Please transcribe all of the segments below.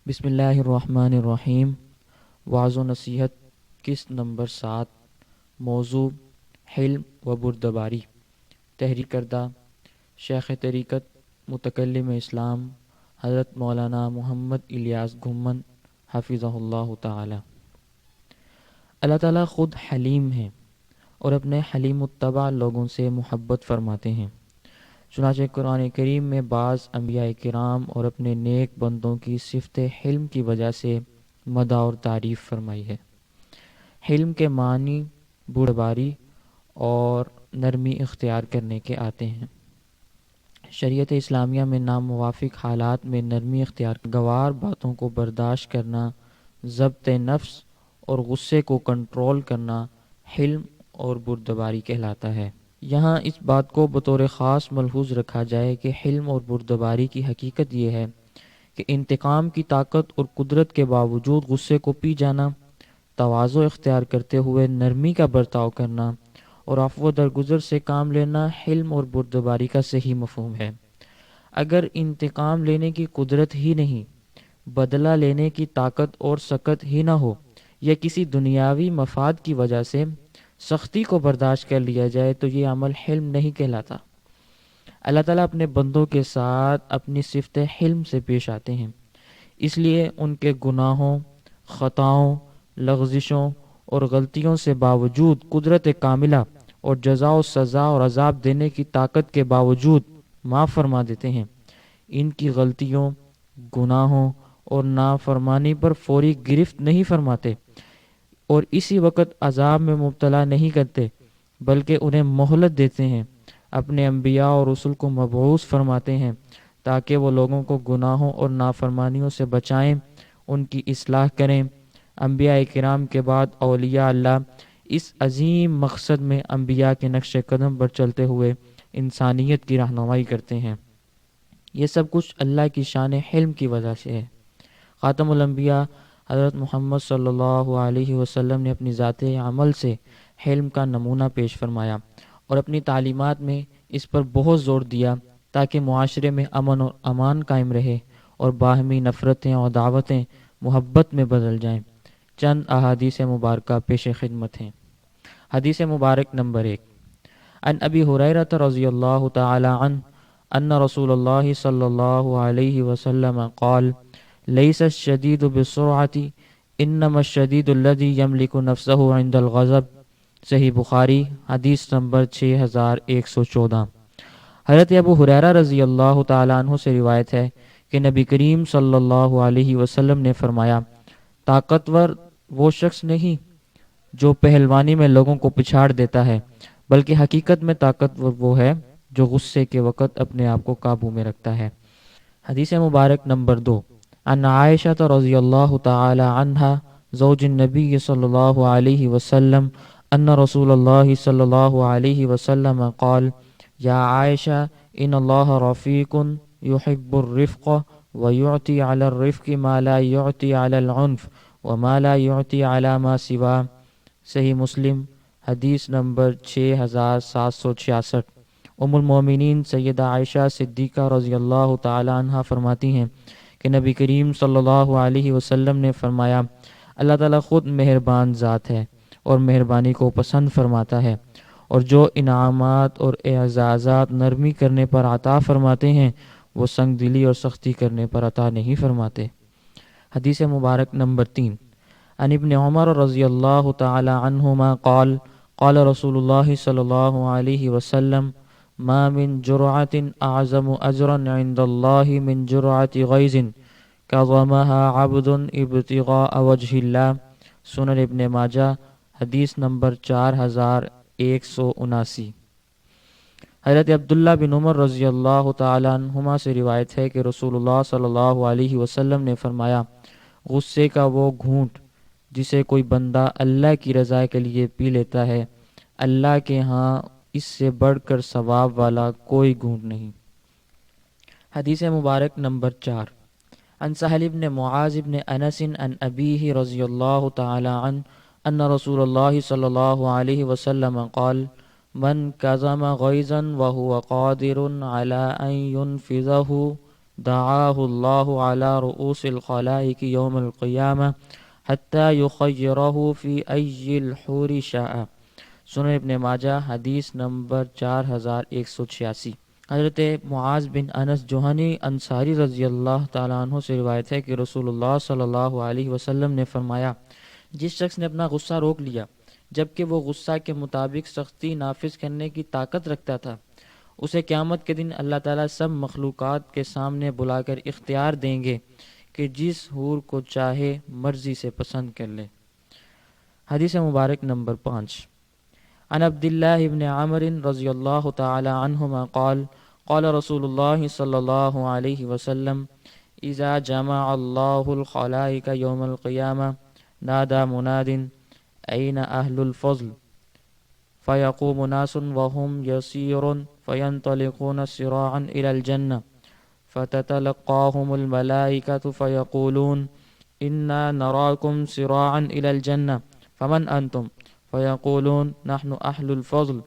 بسم اللہ الرحمن الرحیم۔ وعظ و نصیحت قسط نمبر 7۔ موضوع حلم و بردباری۔ تحریر کردہ شیخ طریقت متکلم اسلام حضرت مولانا محمد الیاس گھمن حفظہ اللہ تعالی۔ اللہ تعالیٰ خود حلیم ہیں اور اپنے حلیم الطبع لوگوں سے محبت فرماتے ہیں۔ چنانچہ قرآن کریم میں بعض انبیاء کرام اور اپنے نیک بندوں کی صفت حلم کی وجہ سے مدح اور تعریف فرمائی ہے۔ حلم کے معنی بردباری اور نرمی اختیار کرنے کے آتے ہیں۔ شریعت اسلامیہ میں ناموافق حالات میں نرمی اختیار، گوار باتوں کو برداشت کرنا، ضبط نفس اور غصے کو کنٹرول کرنا حلم اور بردباری کہلاتا ہے۔ یہاں اس بات کو بطور خاص ملحوظ رکھا جائے کہ حلم اور بردباری کی حقیقت یہ ہے کہ انتقام کی طاقت اور قدرت کے باوجود غصے کو پی جانا، تواضع اختیار کرتے ہوئے نرمی کا برتاؤ کرنا اور عفو و درگزر سے کام لینا حلم اور بردباری کا صحیح مفہوم ہے۔ اگر انتقام لینے کی قدرت ہی نہیں، بدلہ لینے کی طاقت اور سکت ہی نہ ہو، یا کسی دنیاوی مفاد کی وجہ سے سختی کو برداشت کر لیا جائے تو یہ عمل حلم نہیں کہلاتا۔ اللہ تعالیٰ اپنے بندوں کے ساتھ اپنی صفت حلم سے پیش آتے ہیں، اس لیے ان کے گناہوں، خطاؤں، لغزشوں اور غلطیوں سے باوجود قدرت کاملہ اور جزا و سزا اور عذاب دینے کی طاقت کے باوجود معاف فرما دیتے ہیں۔ ان کی غلطیوں، گناہوں اور نافرمانی پر فوری گرفت نہیں فرماتے اور اسی وقت عذاب میں مبتلا نہیں کرتے، بلکہ انہیں مہلت دیتے ہیں۔ اپنے انبیاء اور رسل کو مبعوث فرماتے ہیں تاکہ وہ لوگوں کو گناہوں اور نافرمانیوں سے بچائیں، ان کی اصلاح کریں۔ انبیاء کرام کے بعد اولیاء اللہ اس عظیم مقصد میں انبیاء کے نقش قدم پر چلتے ہوئے انسانیت کی رہنمائی کرتے ہیں۔ یہ سب کچھ اللہ کی شان حلم کی وجہ سے ہے۔ خاتم الانبیاء حضرت محمد صلی اللہ علیہ وسلم نے اپنی ذات عمل سے حلم کا نمونہ پیش فرمایا اور اپنی تعلیمات میں اس پر بہت زور دیا تاکہ معاشرے میں امن اور امان قائم رہے اور باہمی نفرتیں اور دعوتیں محبت میں بدل جائیں۔ چند احادیث مبارکہ پیش خدمت ہیں۔ حدیث مبارک نمبر 1، عن ابی ہریرہ رضی اللہ تعالی عنہ ان رسول اللہ صلی اللہ علیہ وسلم قال لیس الشدید بالسرعۃ انما الشدید الذی یملک نفسہ عند الغضب۔ صحیح بخاری حدیث نمبر 6114۔ حضرت ابو ہریرہ رضی اللہ تعالیٰ عنہ سے روایت ہے کہ نبی کریم صلی اللہ علیہ وسلم نے فرمایا، طاقتور وہ شخص نہیں جو پہلوانی میں لوگوں کو پچھاڑ دیتا ہے، بلکہ حقیقت میں طاقتور وہ ہے جو غصے کے وقت اپنے آپ کو قابو میں رکھتا ہے۔ حدیث مبارک نمبر 2، عن عائشہ رضی اللہ تعالی عنہا زوج النبی صلی اللہ علیہ وسلم ان رسول اللہ صلی اللہ علیہ وسلم قال یا عائشہ ان اللہ رفیق یحب الرفق ویعطی علی الرفق ما لا یعطی علی العنف وما لا یعطی علی ما سوا۔ صحیح مسلم حدیث نمبر 6766۔ ام المومنین سیدہ عائشہ صدیقہ رضی اللہ تعالی عنہ فرماتی ہیں کہ نبی کریم صلی اللہ علیہ وسلم نے فرمایا، اللہ تعالیٰ خود مہربان ذات ہے اور مہربانی کو پسند فرماتا ہے، اور جو انعامات اور اعزازات نرمی کرنے پر عطا فرماتے ہیں وہ سنگ دلی اور سختی کرنے پر عطا نہیں فرماتے۔ حدیث مبارک نمبر 3، عن ابن عمر رضی اللہ تعالی عنہما قال قال رسول اللہ صلی اللہ علیہ وسلم ما من جرعۃ اعظم اجرا عند اللہ من جرعۃ غیظ کظمها عبد ابتغاء وجہ اللہ۔ سنن ابن ماجہ حدیث نمبر 4179۔ حضرت عبداللہ بن عمر رضی اللہ تعالی عنہما سے روایت ہے کہ رسول اللہ صلی اللہ علیہ وسلم نے فرمایا، غصے کا وہ گھونٹ جسے کوئی بندہ اللہ کی رضا کے لیے پی لیتا ہے، اللہ کے ہاں اس سے بڑھ کر ثواب والا کوئی گھونٹ نہیں۔ حدیث مبارک نمبر 4، عن سہل بن معاذ بن انس عن ابیہ رضی اللہ تعالی عنہ ان رسول اللہ صلی اللہ علیہ وسلم قال من کظم غیظا وهو قادر على ان ينفذه دعاه الله على رؤوس الخلائق يوم القيامة حتى يخيره في أي الحور شاء۔ سنن ابن ماجہ حدیث نمبر 4186۔ حضرت معاذ بن انس جوہنی انصاری رضی اللہ تعالیٰ عنہ سے روایت ہے کہ رسول اللہ صلی اللہ علیہ وسلم نے فرمایا، جس شخص نے اپنا غصہ روک لیا جبکہ وہ غصہ کے مطابق سختی نافذ کرنے کی طاقت رکھتا تھا، اسے قیامت کے دن اللہ تعالیٰ سب مخلوقات کے سامنے بلا کر اختیار دیں گے کہ جس حور کو چاہے مرضی سے پسند کر لے۔ حدیث مبارک نمبر 5۔ عن عبد الله بن عمرو رضی اللہ تعالی عنہما قال قال رسول اللہ صلی اللہ علیہ وسلم اذا جمع اللہ الخلائق یوم القیامہ نادى مناد أين أهل الفضل فيقوم ناس وهم يسير فينطلقون سراعا إلى الجنة فتتلقاهم الملائكة فيقولون إنا نراكم سراعا إلى الجنة فمن أنتم فيقولون نحن أهل الفضل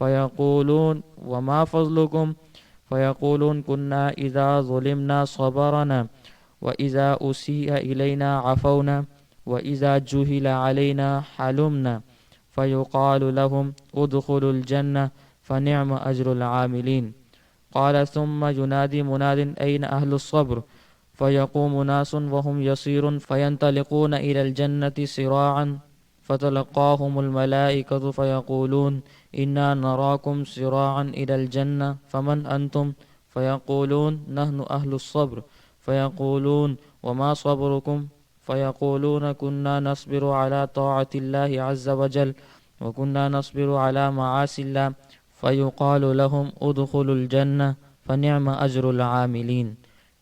فيقولون وما فضلكم فيقولون كنا إذا ظلمنا صبرنا وإذا أسيء إلينا عفونا وإذا جهل علينا حلمنا فيقال لهم ادخلوا الجنة فنعم أجر العاملين قال ثم ينادي مناد أين أهل الصبر فيقوم ناس وهم يسير فينطلقون إلى الجنة سراعا فتلقاهم الملائكة فيقولون إنا نراكم سراعا إلى الجنة فمن أنتم فيقولون نحن أهل الصبر فيقولون وما صبركم فيقولون كنا نصبر على طاعة الله عز وجل وكنا نصبر على معاصي الله فيقال لهم ادخلوا الجنة فنعم أجر العاملين۔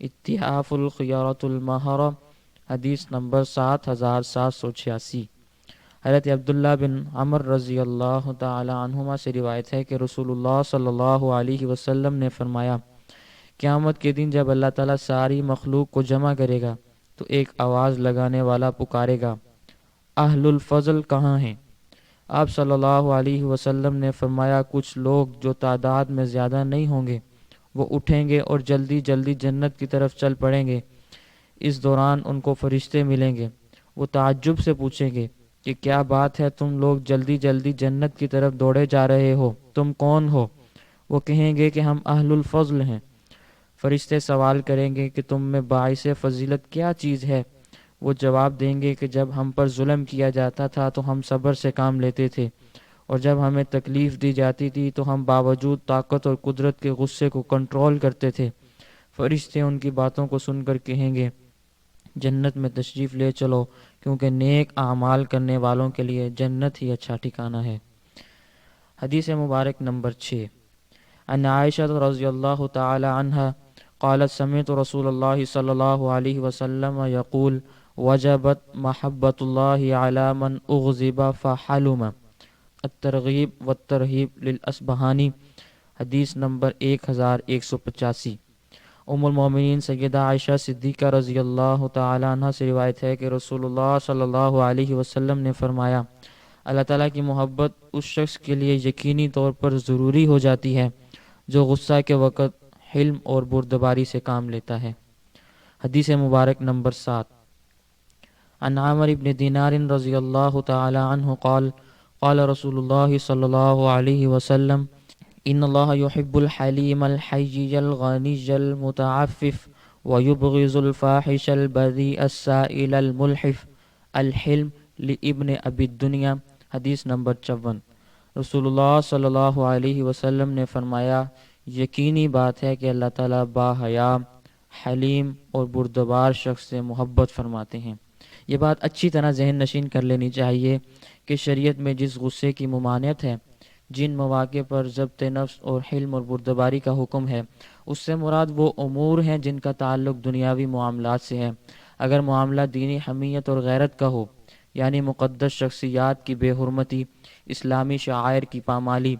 اتحاف الخيارة المهرة حدیث نمبر 7786۔ حضرت عبداللہ بن عمر رضی اللہ تعالی عنہما سے روایت ہے کہ رسول اللہ صلی اللہ علیہ وسلم نے فرمایا، قیامت کے دن جب اللہ تعالیٰ ساری مخلوق کو جمع کرے گا تو ایک آواز لگانے والا پکارے گا، اہل الفضل کہاں ہیں؟ آپ صلی اللہ علیہ وسلم نے فرمایا، کچھ لوگ جو تعداد میں زیادہ نہیں ہوں گے وہ اٹھیں گے اور جلدی جلدی جنت کی طرف چل پڑیں گے۔ اس دوران ان کو فرشتے ملیں گے، وہ تعجب سے پوچھیں گے کہ کیا بات ہے، تم لوگ جلدی جلدی جنت کی طرف دوڑے جا رہے ہو، تم کون ہو؟ وہ کہیں گے کہ ہم اہل الفضل ہیں۔ فرشتے سوال کریں گے کہ تم میں باعث فضیلت کیا چیز ہے؟ وہ جواب دیں گے کہ جب ہم پر ظلم کیا جاتا تھا تو ہم صبر سے کام لیتے تھے، اور جب ہمیں تکلیف دی جاتی تھی تو ہم باوجود طاقت اور قدرت کے غصے کو کنٹرول کرتے تھے۔ فرشتے ان کی باتوں کو سن کر کہیں گے، جنت میں تشریف لے چلو، کیونکہ نیک اعمال کرنے والوں کے لیے جنت ہی اچھا ٹھکانہ ہے۔ حدیث مبارک نمبر 6۔ عن عائشہ رضی اللہ تعالی عنہا قالت سمعت رسول اللہ صلی اللہ علیہ وسلم یقول وجبت محبت اللہ علی من اغضب فحلم۔ الترغیب والترہیب للاسبہانی حدیث نمبر 1185۔ ام المومنین سیدہ عائشہ صدیقہ رضی اللہ تعالی عنہ سے روایت ہے کہ رسول اللہ صلی اللہ علیہ وسلم نے فرمایا، اللہ تعالیٰ کی محبت اس شخص کے لیے یقینی طور پر ضروری ہو جاتی ہے جو غصہ کے وقت حلم اور بردباری سے کام لیتا ہے۔ حدیث مبارک نمبر 7۔ عن عامر بن دینار رضی اللہ تعالی عنہ قال قال رسول اللہ صلی اللہ علیہ وسلم ان اللہ يحب الحلیم الحیی الغنی المتعفف ويبغض الفاحش البذیء السائل الملحف الحلم لابن ابی الدنیا حدیث نمبر 54۔ رسول اللہ صلی اللہ علیہ وسلم نے فرمایا، یقینی بات ہے کہ اللہ تعالیٰ با حیا، حلیم اور بردبار شخص سے محبت فرماتے ہیں۔ یہ بات اچھی طرح ذہن نشین کر لینی چاہیے کہ شریعت میں جس غصے کی ممانعت ہے، جن مواقع پر ضبط نفس اور حلم اور بردباری کا حکم ہے، اس سے مراد وہ امور ہیں جن کا تعلق دنیاوی معاملات سے ہے۔ اگر معاملہ دینی حمیت اور غیرت کا ہو، یعنی مقدس شخصیات کی بے حرمتی، اسلامی شعائر کی پامالی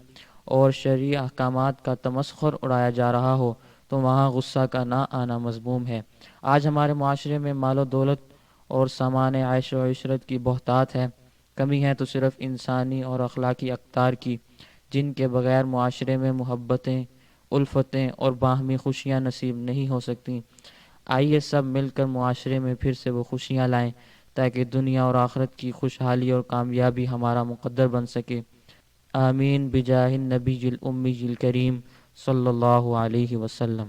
اور شرعی احکامات کا تمسخر اڑایا جا رہا ہو، تو وہاں غصہ کا نہ آنا مذموم ہے۔ آج ہمارے معاشرے میں مال و دولت اور سامان عیش و عشرت کی بہتات ہے، کمی ہے تو صرف انسانی اور اخلاقی اقدار کی، جن کے بغیر معاشرے میں محبتیں الفتیں اور باہمی خوشیاں نصیب نہیں ہو سکتی۔ آئیے سب مل کر معاشرے میں پھر سے وہ خوشیاں لائیں تاکہ دنیا اور آخرت کی خوشحالی اور کامیابی ہمارا مقدر بن سکے۔ آمین بجاہ النبی الامی الکریم صلی اللہ علیہ وسلم۔